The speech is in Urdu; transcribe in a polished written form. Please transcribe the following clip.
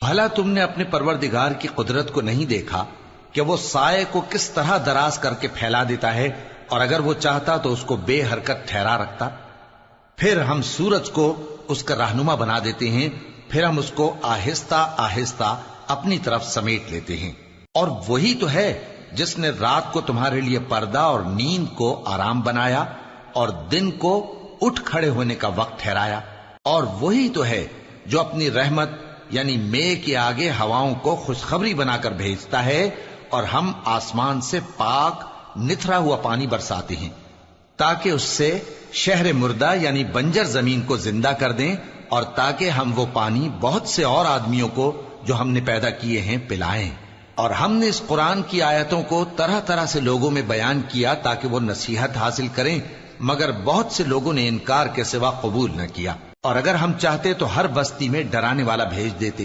بھلا تم نے اپنے پروردگار کی قدرت کو نہیں دیکھا کہ وہ سائے کو کس طرح دراز کر کے پھیلا دیتا ہے، اور اگر وہ چاہتا تو اس کو بے حرکت ٹھہرا رکھتا؟ پھر ہم سورج کو اس کا رہنما بنا دیتے ہیں، پھر ہم اس کو آہستہ آہستہ اپنی طرف سمیٹ لیتے ہیں۔ اور وہی تو ہے جس نے رات کو تمہارے لیے پردہ اور نیند کو آرام بنایا اور دن کو اٹھ کھڑے ہونے کا وقت ٹھہرایا۔ اور وہی تو ہے جو اپنی رحمت یعنی مے کے آگے ہواؤں کو خوشخبری بنا کر بھیجتا ہے، اور ہم آسمان سے پاک نتھرا ہوا پانی برساتے ہیں تاکہ اس سے شہر مردہ یعنی بنجر زمین کو زندہ کر دیں، اور تاکہ ہم وہ پانی بہت سے اور آدمیوں کو جو ہم نے پیدا کیے ہیں پلائیں۔ اور ہم نے اس قرآن کی آیتوں کو طرح طرح سے لوگوں میں بیان کیا تاکہ وہ نصیحت حاصل کریں، مگر بہت سے لوگوں نے انکار کے سوا قبول نہ کیا۔ اور اگر ہم چاہتے تو ہر بستی میں ڈرانے والا بھیج دیتے،